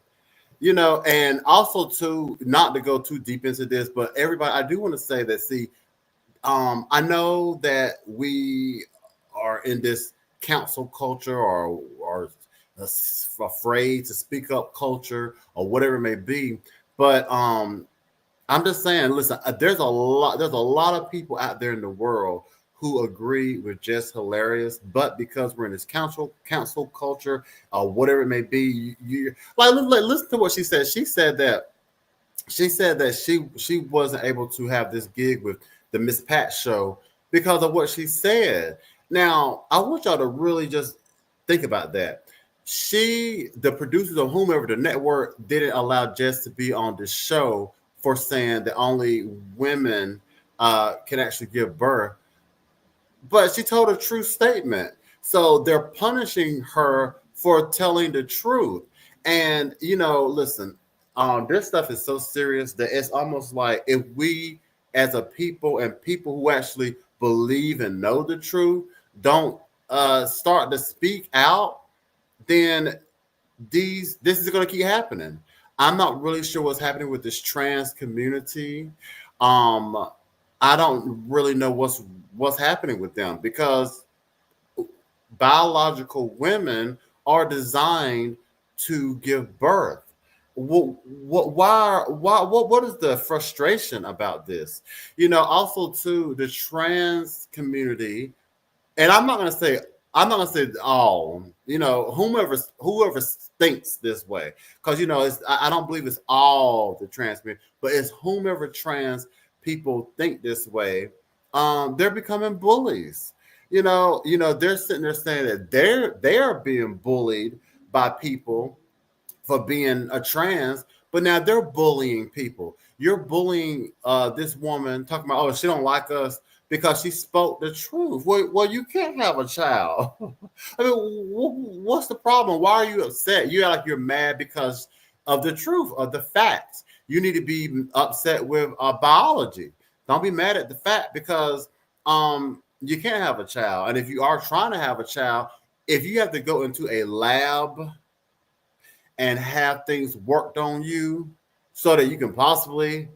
You know, and also too, not to go too deep into this, but everybody, I do want to say that, see, I know that we are in this council culture or afraid to speak up culture or whatever it may be, but I'm just saying, listen, there's a lot of people out there in the world who agree with Just Hilarious, but because we're in this council culture or whatever it may be, you like listen to what she said. She said that she wasn't able to have this gig with the Miss Pat show because of what she said. Now, I want y'all to really just think about that. The producers or whomever, the network, didn't allow Jess to be on the show for saying that only women can actually give birth. But she told a true statement. So they're punishing her for telling the truth. And, you know, listen, this stuff is so serious that it's almost like if we as a people and people who actually believe and know the truth don't start to speak out, then this is going to keep happening. I'm not really sure what's happening with this trans community. I don't really know what's happening with them, because biological women are designed to give birth. What is the frustration about this? You know, also too, the trans community, and I'm not going to say all, you know, whoever thinks this way, because, you know, I don't believe it's all the trans community, but it's whomever trans people think this way. They're becoming bullies. You know, they're sitting there saying that they're being bullied by people for being a trans, but now they're bullying people. You're bullying this woman, talking about, oh, she don't like us because she spoke the truth. Well, you can't have a child. I mean, what's the problem? Why are you upset? You act like you're mad because of the truth, of the facts. You need to be upset with biology. Don't be mad at the fact, because you can't have a child. And if you are trying to have a child, if you have to go into a lab and have things worked on you so that you can possibly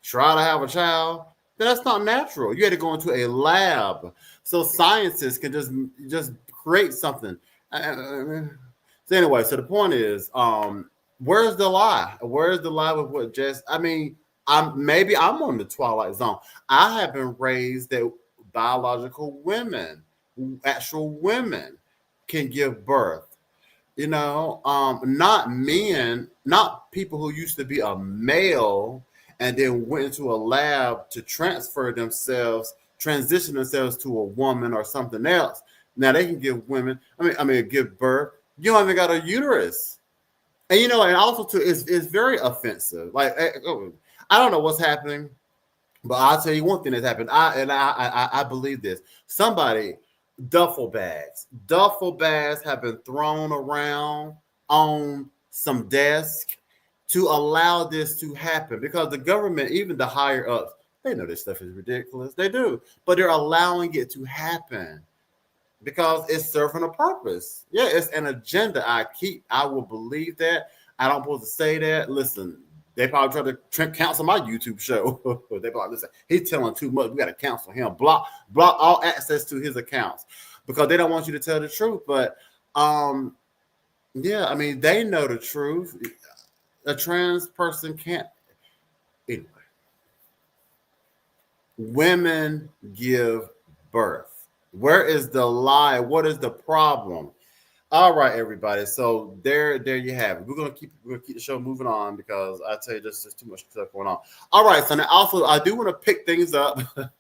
try to have a child, then that's not natural. You had to go into a lab. So scientists can just create something. So anyway, so the point is, where's the lie? Where's the lie with what Jess? I mean, I'm on the twilight zone. I have been raised that biological women, actual women, can give birth. Not men, not people who used to be a male and then went into a lab to transition themselves to a woman or something else. Now they can give women, give birth. You don't even got a uterus. And and also too, it's very offensive. Like, I don't know what's happening, but I'll tell you one thing that's happened. I believe this. Duffel bags have been thrown around on some desk to allow this to happen, because the government, even the higher ups, they know this stuff is ridiculous. They do, but they're allowing it to happen because it's serving a purpose. Yeah, it's an agenda. I will believe that. I don't supposed to say that. Listen, they probably try to cancel my YouTube show. They probably listen, he's telling too much. We got to cancel him. Block all access to his accounts because they don't want you to tell the truth. But yeah, I mean, they know the truth. A trans person can't. Anyway, women give birth. Where is the lie? What is the problem? All right, everybody. So there you have it. We're gonna keep the show moving on because I tell you, there's too much stuff going on. All right. So now also I do want to pick things up, and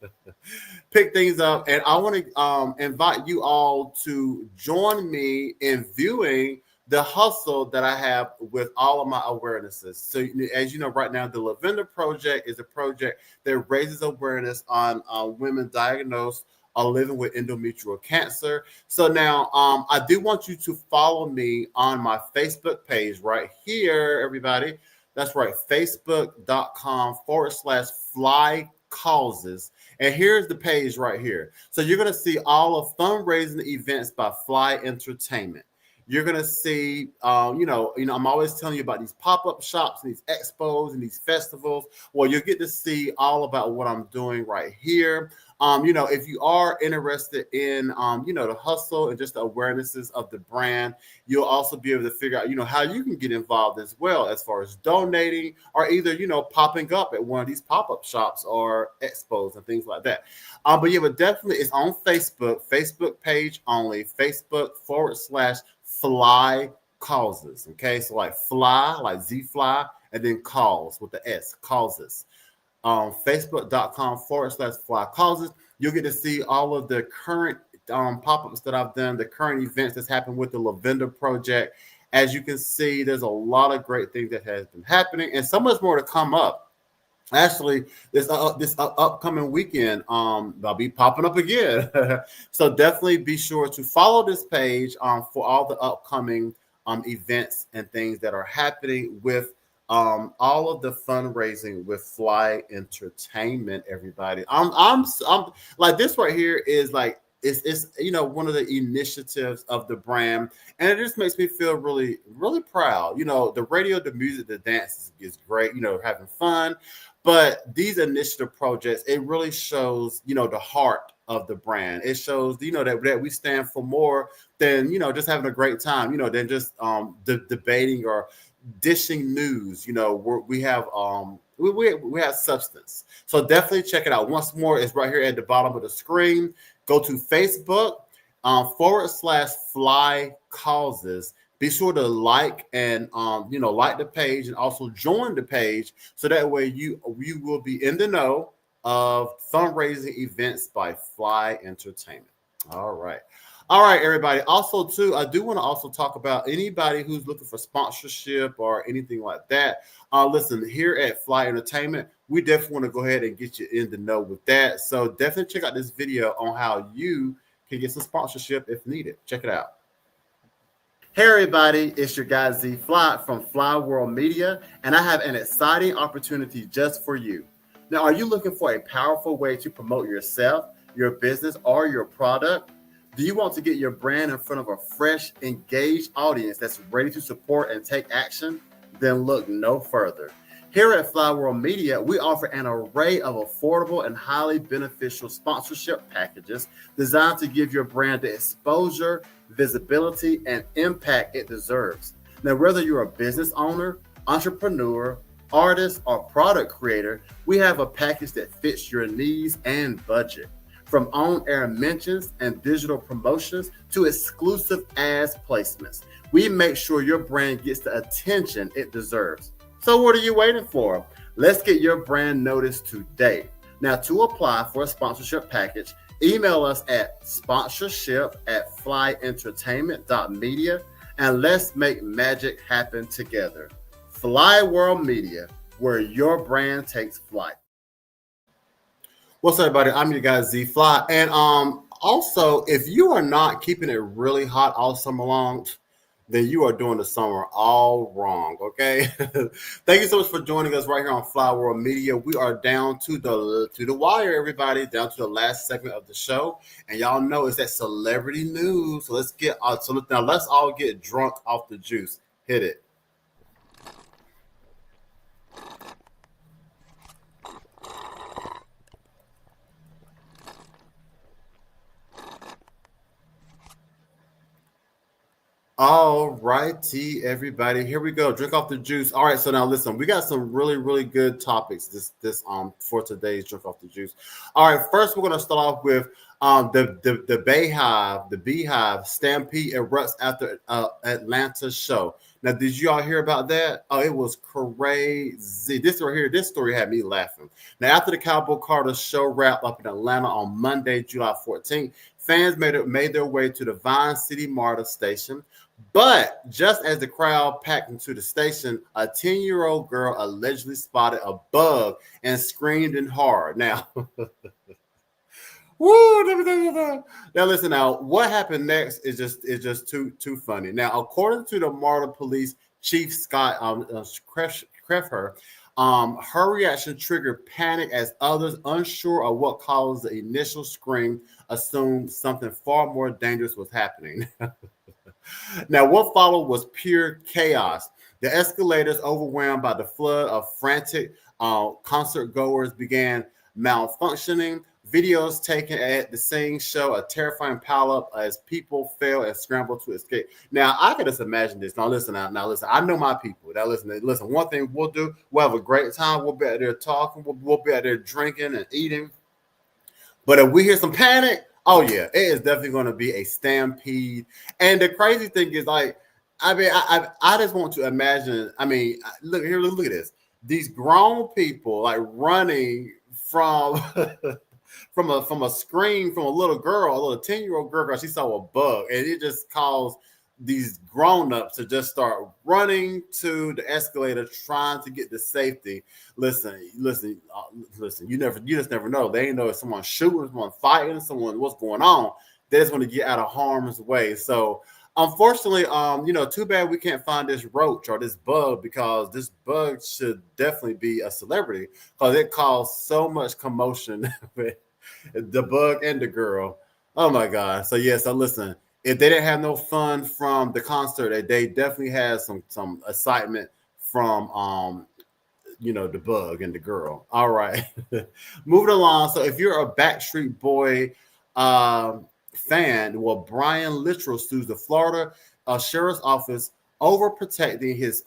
I want to invite you all to join me in viewing the hustle that I have with all of my awarenesses. So as you know, right now, the Lavender Project is a project that raises awareness on women diagnosed are living with endometrial cancer. So now I do want you to follow me on my Facebook page right here, everybody. That's right, facebook.com/fly causes. And here's the page right here. So you're going to see all of fundraising events by Fly Entertainment. You're going to see, I'm always telling you about these pop-up shops and these expos and these festivals. Well, you'll get to see all about what I'm doing right here. If you are interested in, the hustle and just the awarenesses of the brand, you'll also be able to figure out, how you can get involved as well as far as donating or either, popping up at one of these pop-up shops or expos and things like that. But definitely it's on Facebook page only, Facebook.com/Fly Causes. Okay, so like fly, like Z fly, and then cause with the S, causes. Facebook.com/Fly Causes. You'll get to see all of the current pop-ups that I've done, the current events that's happened with the Lavender Project. As you can see, there's a lot of great things that has been happening and so much more to come up. Actually, this upcoming weekend, I'll be popping up again. So definitely be sure to follow this page for all the upcoming events and things that are happening with all of the fundraising with Fly Entertainment. Everybody, I'm like, this right here is like it's one of the initiatives of the brand, and it just makes me feel really, really proud. The radio, the music, the dance is great. Having fun. But these initiative projects, it really shows, the heart of the brand. It shows, that we stand for more than, just having a great time, than just debating or dishing news. We have we have substance. So definitely check it out. Once more, it's right here at the bottom of the screen. Go to Facebook /Fly Causes. Be sure to like and like the page and also join the page so that way you will be in the know of fundraising events by Fly Entertainment. All right, everybody. Also, too, I do want to also talk about anybody who's looking for sponsorship or anything like that. Listen, here at Fly Entertainment, we definitely want to go ahead and get you in the know with that. So definitely check out this video on how you can get some sponsorship if needed. Check it out. Hey everybody, it's your guy Z Fly from Fly World Media, and I have an exciting opportunity just for you. Now, are you looking for a powerful way to promote yourself, your business, or your product? Do you want to get your brand in front of a fresh, engaged audience that's ready to support and take action? Then look no further. Here at Fly World Media, we offer an array of affordable and highly beneficial sponsorship packages designed to give your brand the exposure, visibility, and impact it deserves. Now, whether you're a business owner, entrepreneur, artist, or product creator, we have a package that fits your needs and budget. From on-air mentions and digital promotions to exclusive ads placements, we make sure your brand gets the attention it deserves. So what are you waiting for? Let's get your brand noticed today. Now, to apply for a sponsorship package, email us at sponsorship@flyentertainment.media and let's make magic happen together. Fly World Media, where your brand takes flight. What's up, everybody? I'm your guy Z Fly, and also, if you are not keeping it really hot all summer long, then you are doing the summer all wrong. Okay. Thank you so much for joining us right here on Fly World Media. We are down to the wire, everybody, down to the last segment of the show, and y'all know it's that celebrity news. So let's all get drunk off the juice. Hit it. All righty, everybody. Here we go. Drink off the juice. All right. So now listen, we got some really, really good topics this for today's Drink Off the Juice. All right. First, we're gonna start off with the Beehive Stampede erupts after Atlanta show. Now, did you all hear about that? Oh, it was crazy. This story had me laughing. Now, after the Cowboy Carter show wrapped up in Atlanta on Monday, July 14th, fans made their way to the Vine City MARTA station. But just as the crowd packed into the station, a 10-year-old girl allegedly spotted a bug and screamed in horror. Now, woo! Now listen. Now, what happened next is just too funny. Now, according to the MARTA police chief Scott Kreffer, her reaction triggered panic as others, unsure of what caused the initial scream, assumed something far more dangerous was happening. Now, what followed was pure chaos. The escalators, overwhelmed by the flood of frantic concert goers, began malfunctioning. Videos taken at the scene show a terrifying pileup as people fell and scrambled to escape. Now, I can just imagine this. Now, listen. I know my people. Now, listen. One thing we'll do, we'll have a great time. We'll be out there talking. We'll be out there drinking and eating. But if we hear some panic, oh yeah, it is definitely going to be a stampede. And the crazy thing is, like, I just want to imagine. I mean, look at this. These grown people like running from from a scream from a little 10-year-old girl. She saw a bug, and it just caused these grown-ups to just start running to the escalator trying to get to safety. Listen. You just never know. They ain't know if someone's shooting, someone fighting, what's going on. They just want to get out of harm's way. So unfortunately, too bad we can't find this roach or this bug, because this bug should definitely be a celebrity because it caused so much commotion with the bug and the girl. Oh my God. So listen. If they didn't have no fun from the concert, they definitely had some excitement from the bug and the girl. All right. Moving along. So if you're a Backstreet Boy fan, well, Brian Littrell sues the Florida Sheriff's Office over protecting his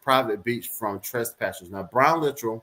private beach from trespassers. Now, Brian Littrell,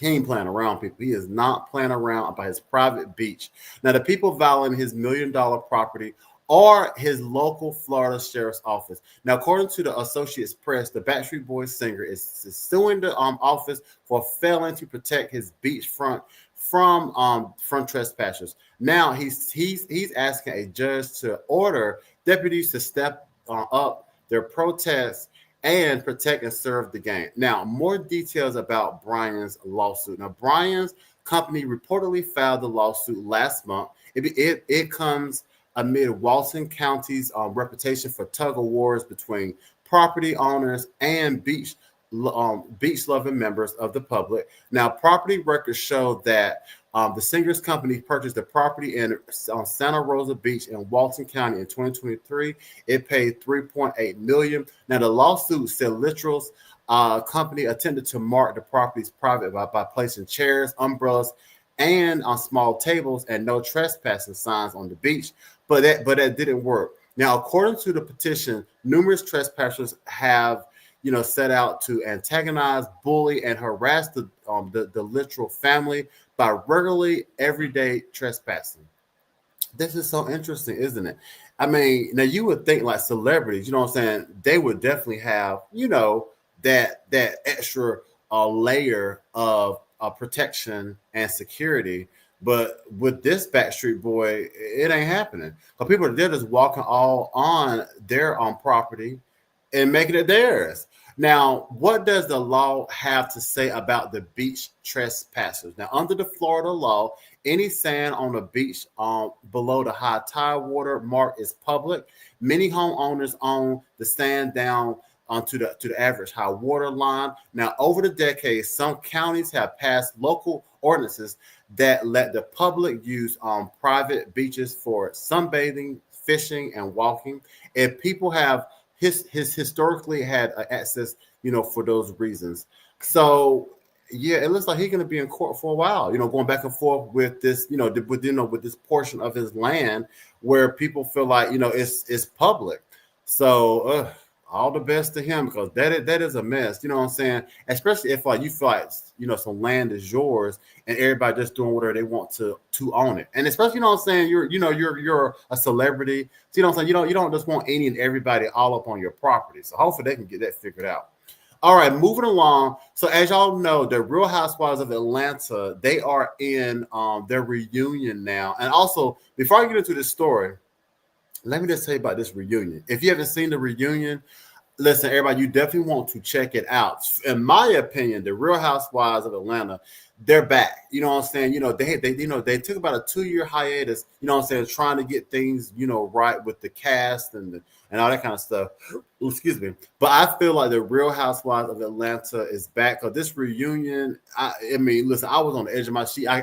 he ain't playing around, people. He is not playing around about his private beach. Now, the people violating his $1 million property are his local Florida Sheriff's Office. Now, according to the Associated Press, the Backstreet Boys singer is suing the office for failing to protect his beachfront from trespassers. Now, he's asking a judge to order deputies to step up their protests and protect and serve the game. Now, more details about Brian's lawsuit. Now, Brian's company reportedly filed the lawsuit last month. It comes amid Walton County's reputation for tug of wars between property owners and beach-loving members of the public. Now, property records show that the singer's company purchased a property on Santa Rosa Beach in Walton County in 2023. It paid $3.8 million. Now, the lawsuit said Littrell's company attempted to mark the property's private by placing chairs, umbrellas, and on small tables and no trespassing signs on the beach, but that didn't work. Now, according to the petition, numerous trespassers have set out to antagonize, bully, and harass the literal family by regularly everyday trespassing. This is so interesting, isn't it? I mean, now you would think like celebrities, you know what I'm saying? They would definitely have, that extra layer of protection and security. But with this Backstreet Boy, it ain't happening. Because people they're just walking all on their own property and making it theirs. Now, what does the law have to say about the beach trespassers? Now, under the Florida law, any sand on the beach below the high tide water mark is public. Many homeowners own the sand down to the average high water line. Now, over the decades, some counties have passed local ordinances that let the public use private beaches for sunbathing, fishing, and walking. If people have historically had access, for those reasons. So yeah, it looks like he's going to be in court for a while, going back and forth with this, with this portion of his land where people feel like, it's public. So all the best to him, because that is a mess. You know what I'm saying? Especially if you feel like, some land is yours and everybody just doing whatever they want to own it. And especially, what I'm saying, you're a celebrity. So, what I'm saying? You don't just want any and everybody all up on your property. So hopefully they can get that figured out. All right, moving along. So as y'all know, the Real Housewives of Atlanta, they are in their reunion now. And also, before I get into this story, let me just tell you about this reunion. If you haven't seen the reunion, listen, everybody, you definitely want to check it out. In my opinion, the Real Housewives of Atlanta, they're back. You know what I'm saying? They took about a 2-year hiatus, trying to get things, right with the cast and all that kind of stuff. Ooh, excuse me. But I feel like the Real Housewives of Atlanta is back. Because this reunion, I mean, listen, I was on the edge of my seat. I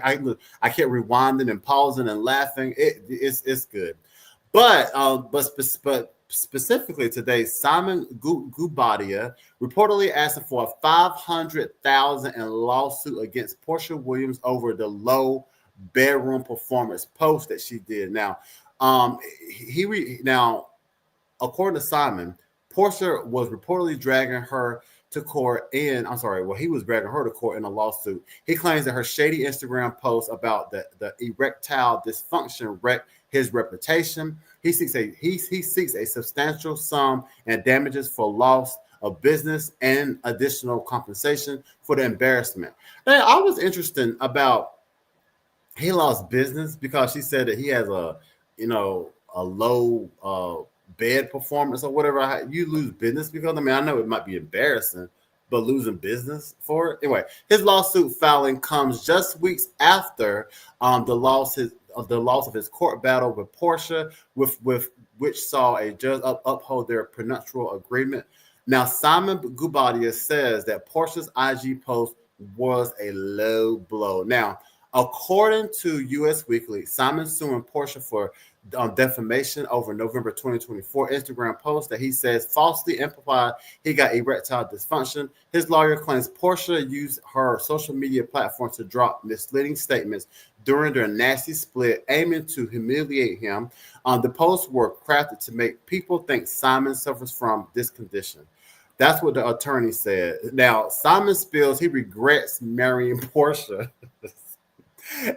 kept rewinding and pausing and laughing. It's good. But specifically today, Simon Guobadia reportedly asking for a $500,000 in lawsuit against Porsha Williams over the low bedroom performance post that she did. Now, according to Simon, Porsha was reportedly dragging her to court he was dragging her to court in a lawsuit. He claims that her shady Instagram post about the erectile dysfunction wrecked his reputation. He seeks a substantial sum and damages for loss of business and additional compensation for the embarrassment. Now, I was interested about he lost business because she said that he has a low bed performance or whatever. You lose business because I know it might be embarrassing, but losing business for it anyway. His lawsuit filing comes just weeks after the loss of his court battle with Porsha, with which saw a judge uphold their prenuptial agreement. Now, Simon Guobadia says that Porsha's IG post was a low blow. Now, according to US Weekly, Simon suing Porsha for defamation over November 2024 Instagram post that he says falsely implied he got erectile dysfunction. His lawyer claims Porsha used her social media platform to drop misleading statements during their nasty split, aiming to humiliate him. The posts were crafted to make people think Simon suffers from this condition. That's what the attorney said. Now, Simon spills he regrets marrying Porsha.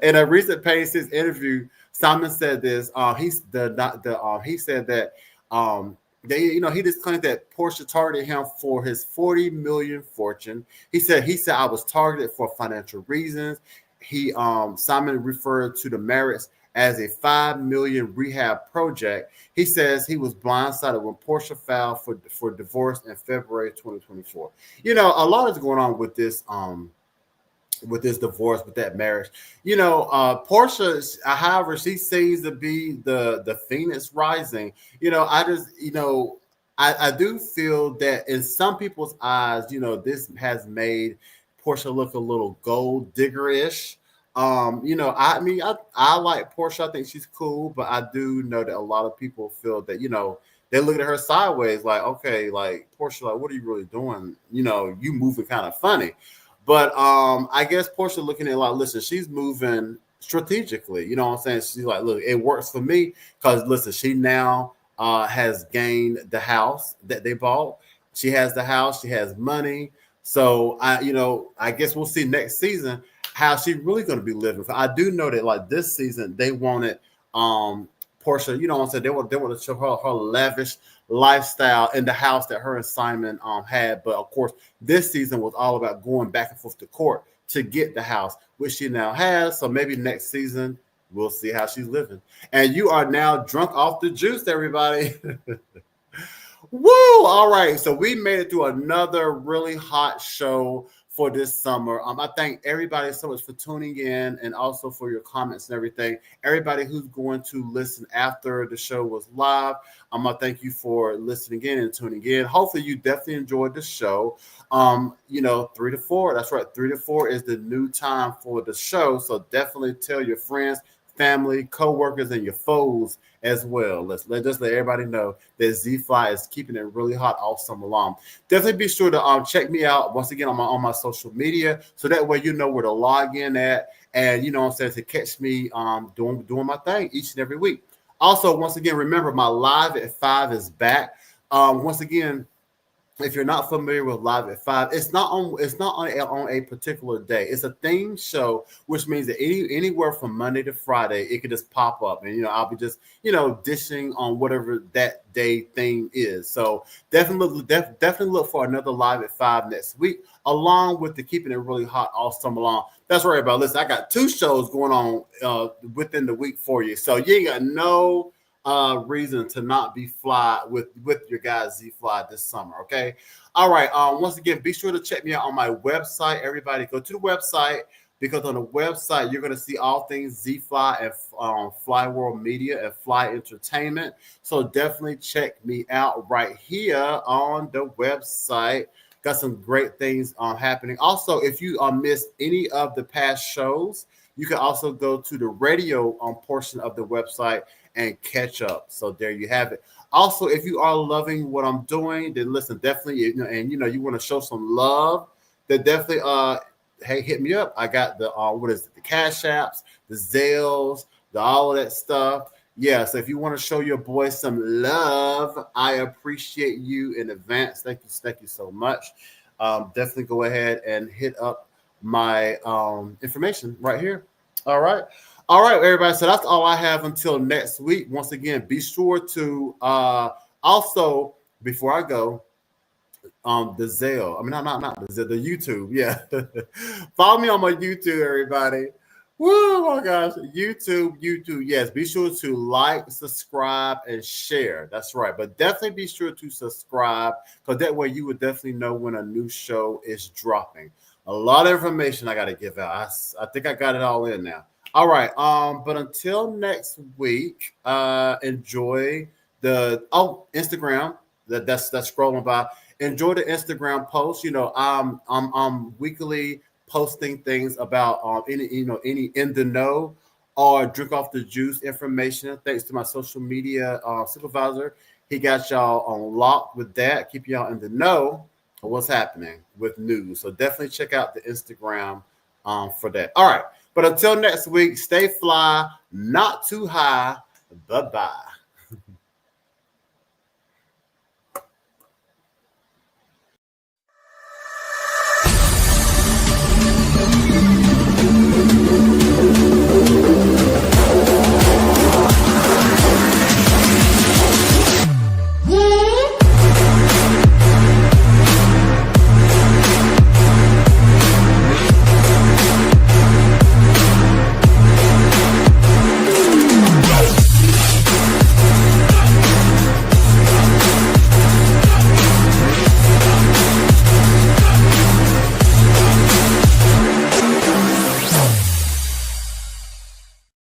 In a recent Page Six interview, Simon said this. He said that he just claimed that Porsha targeted him for his $40 million fortune. He said I was targeted for financial reasons. Simon referred to the Marriotts as a $5 million rehab project. He says he was blindsided when Porsha filed for divorce in February 2024. A lot is going on with this divorce, with that marriage. Porsha, however, she seems to be the phoenix rising. I do feel that in some people's eyes, this has made Porsha look a little gold digger-ish. I like Porsha. I think she's cool, but I do know that a lot of people feel that, they look at her sideways, like, okay, like Porsha, like, what are you really doing? You know, you moving kind of funny. But I guess Porsha looking at like, listen, she's moving strategically. You know what I'm saying? She's like, look, it works for me because listen, she now has gained the house that they bought. She has the house. She has money. So I guess we'll see next season how she's really going to be living. I do know that like this season they wanted Porsha, you know what I'm saying? They want to show her lavish lifestyle in the house that her and Simon had. But of course, this season was all about going back and forth to court to get the house, which she now has. So maybe next season we'll see how she's living. And you are now drunk off the juice, everybody. Woo! All right. So we made it through another really hot show for this summer. I thank everybody so much for tuning in and also for your comments and everything. Everybody who's going to listen after the show was live, I thank you for listening in and tuning in. Hopefully you definitely enjoyed the show. 3 to 4. That's right. 3 to 4 is the new time for the show. So definitely tell your friends, family, co-workers, and your foes as well. Let's let everybody know that Z-Fly is keeping it really hot all summer long. Definitely be sure to check me out once again on my social media, so that way you know where to log in at, and you know what I'm saying, to catch me doing my thing each and every week. Also, once again, remember my Live at 5 is back. Once again, if you're not familiar with Live at 5, it's not on a particular day. It's a theme show, which means that anywhere from Monday to Friday, it could just pop up, and I'll be just dishing on whatever that day thing is. So definitely look for another Live at 5 next week, along with the Keeping It Really Hot all summer long. That's right, everybody. Listen, I got 2 shows going on within the week for you, so you ain't got no reason to not be fly with your guys Z-Fly this summer. Okay. All right. Once again, be sure to check me out on my website. Everybody go to the website, because on the website you're going to see all things Z-Fly and Fly World Media and Fly Entertainment. So definitely check me out right here on the website. Got some great things happening. Also, if you missed any of the past shows, you can also go to the radio portion of the website and catch up. So there you have it. Also, if you are loving what I'm doing, then listen, definitely, you want to show some love, then definitely, hey, hit me up. I got the the Cash Apps, the Zales, all of that stuff. Yeah, so if you want to show your boy some love, I appreciate you in advance. Thank you so much. Definitely go ahead and hit up my information right here. All right, everybody. So that's all I have until next week. Once again, be sure to also, before I go, the Zelle. I mean, not the Zelle, the YouTube. Yeah, follow me on my YouTube, everybody. Woo, oh my gosh, YouTube. Yes, be sure to like, subscribe, and share. That's right. But definitely be sure to subscribe, because that way you would definitely know when a new show is dropping. A lot of information I got to give out. I think I got it all in now. All right. But until next week, enjoy the Instagram. That's scrolling by. Enjoy the Instagram post. I'm weekly posting things about any N da Kno or drink off the juice information. Thanks to my social media supervisor. He got y'all on lock with that. Keep y'all in the know of what's happening with news. So definitely check out the Instagram for that. All right. But until next week, stay fly, not too high. Bye-bye.